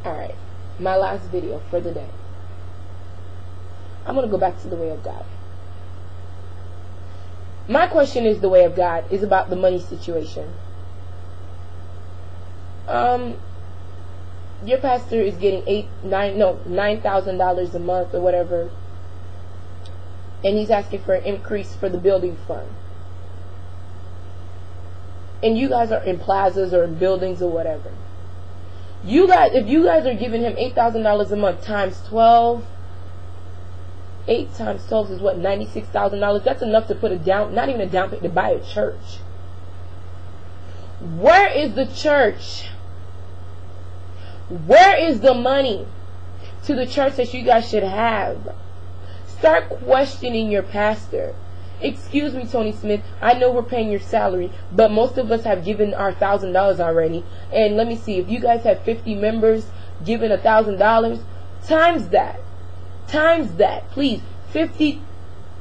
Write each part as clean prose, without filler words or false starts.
Alright, my last video for the day. I'm going to go back to the way of God. My question is the way of God is about the money situation. Your pastor is getting $9,000 a month or whatever, and he's asking for an increase for the building fund. And you guys are in plazas or in buildings or whatever. You guys, if you guys are giving him $8,000 a month times 12, 8 times 12 is what, $96,000? That's enough to put a down, not even a down payment, to buy a church. Where is the church? Where is the money to the church that you guys should have? Start questioning your pastor. Excuse me, Tony Smith, I know we're paying your salary, but most of us have given our $1,000 already. And let me see, if you guys have 50 members giving $1,000, times that, please. 50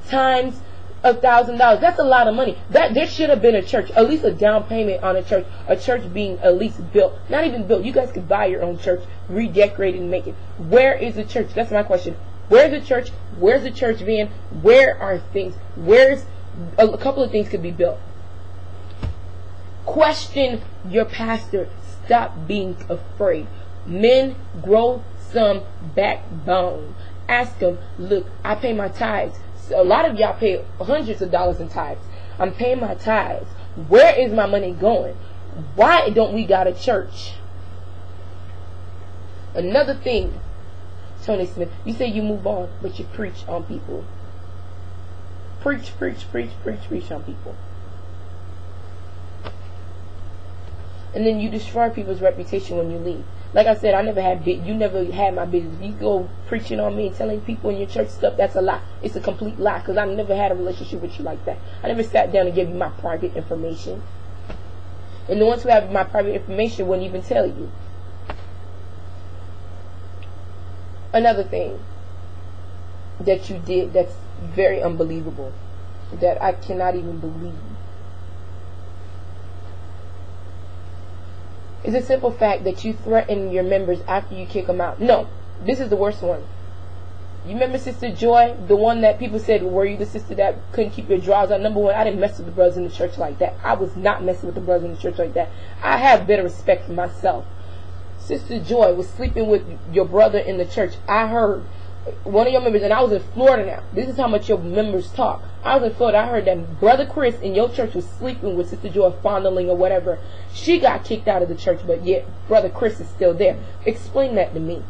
times $1,000. That's a lot of money. That there should have been a church, at least a down payment on a church being at least built. Not even built. You guys could buy your own church, redecorate it, and make it. Where is the church? That's my question. Where's the church? Where's the church van? Where are things? Where's a couple of things could be built? Question your pastor. Stop being afraid. Men, grow some backbone. Ask them, look, I pay my tithes. So a lot of y'all pay hundreds of dollars in tithes. I'm paying my tithes. Where is my money going? Why don't we got a church? Another thing, Tony Smith, you say you move on, but you preach on people. Preach on people. And then you destroy people's reputation when you leave. Like I said, you never had my business. You go preaching on me and telling people in your church stuff, that's a lie. It's a complete lie, because I never had a relationship with you like that. I never sat down and gave you my private information. And the ones who have my private information wouldn't even tell you. Another thing that you did that's very unbelievable, that I cannot even believe, is a simple fact that you threaten your members after you kick them out. No, this is the worst one. You remember Sister Joy, the one that people said, were you the sister that couldn't keep your drawers on? Number one, I didn't mess with the brothers in the church like that. I was not messing with the brothers in the church like that. I have better respect for myself. Sister Joy was sleeping with your brother in the church. I heard one of your members, and I was in Florida now. This is how much your members talk. I was in Florida. I heard that Brother Chris in your church was sleeping with Sister Joy, fondling or whatever. She got kicked out of the church, but yet Brother Chris is still there. Explain that to me.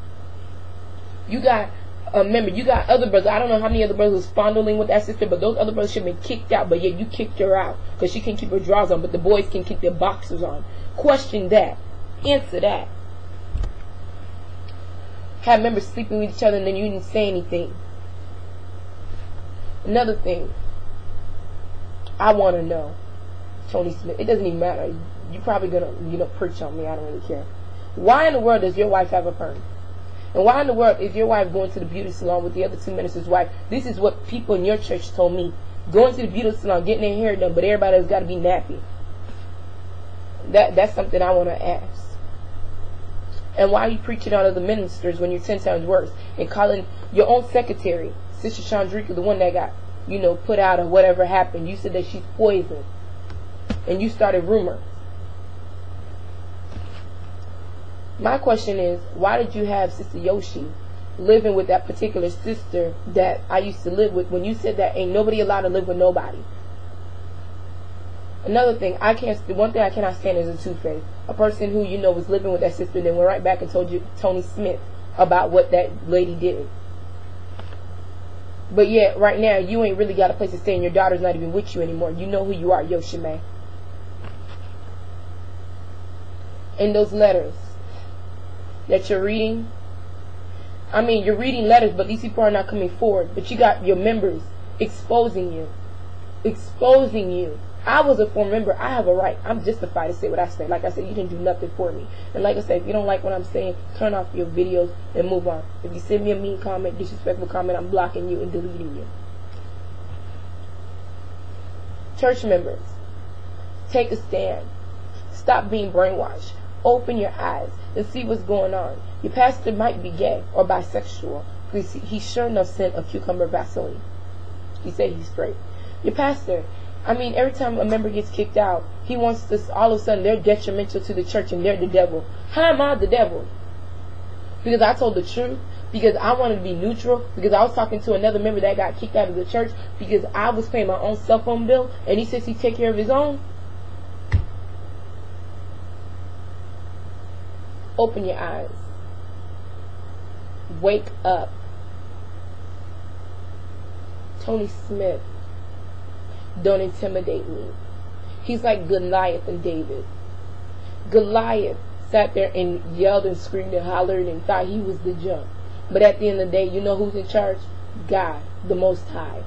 You got a member. You got other brothers. I don't know how many other brothers was fondling with that sister, but those other brothers should have been kicked out, but yet you kicked her out because she can't keep her drawers on, but the boys can keep their boxers on. Question that. Answer that. Have members sleeping with each other and then you didn't say anything. Another thing I want to know, Tony Smith, it doesn't even matter. You're probably going to, preach on me. I don't really care. Why in the world does your wife have a perm? And why in the world is your wife going to the beauty salon with the other 2 ministers' wife? This is what people in your church told me. Going to the beauty salon, getting their hair done, but everybody has got to be nappy. That's something I want to ask. And why are you preaching on other ministers when you're 10 times worse? And calling your own secretary, Sister Chandrika, the one that got, put out or whatever happened. You said that she's poisoned. And you started rumors. My question is, why did you have Sister Yoshi living with that particular sister that I used to live with when you said that ain't nobody allowed to live with nobody? Another thing, one thing I cannot stand is a two-face. A person who was living with that sister and then went right back and told you, Tony Smith, about what that lady did. But yet, right now, you ain't really got a place to stay and your daughter's not even with you anymore. You know who you are, Yoshime. And those letters that you're reading, you're reading letters, but these people are not coming forward. But you got your members exposing you. I was a former member. I have a right. I'm justified to say what I say. Like I said, you didn't do nothing for me. And like I said, if you don't like what I'm saying, turn off your videos and move on. If you send me a mean comment, disrespectful comment, I'm blocking you and deleting you. Church members, take a stand. Stop being brainwashed. Open your eyes and see what's going on. Your pastor might be gay or bisexual because he sure enough sent a cucumber Vaseline. He said he's straight. Your pastor, I mean, every time a member gets kicked out, he wants to, all of a sudden, they're detrimental to the church and they're the devil. How am I the devil? Because I told the truth? Because I wanted to be neutral? Because I was talking to another member that got kicked out of the church because I was paying my own cell phone bill and he says he take care of his own? Open your eyes. Wake up. Tony Smith, don't intimidate me. He's like Goliath and David. Goliath sat there and yelled and screamed and hollered and thought he was the jump. But at the end of the day, you know who's in charge? God, the Most High.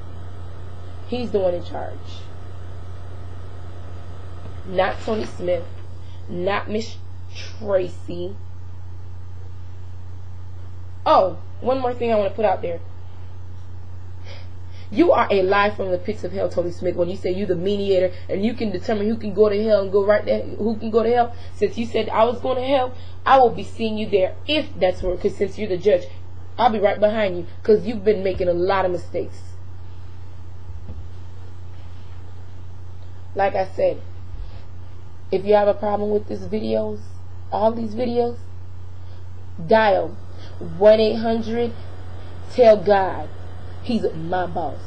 He's the one in charge. Not Tony Smith. Not Miss Tracy. Oh, one more thing I want to put out there. You are a lie from the pits of hell, Tony Smith, when you say you're the mediator and you can determine who can go to hell and go right there, who can go to hell. Since you said I was going to hell, I will be seeing you there if that's where, because since you're the judge, I'll be right behind you because you've been making a lot of mistakes. Like I said, if you have a problem with these videos, all these videos, dial 1-800 tell God. He's my boss.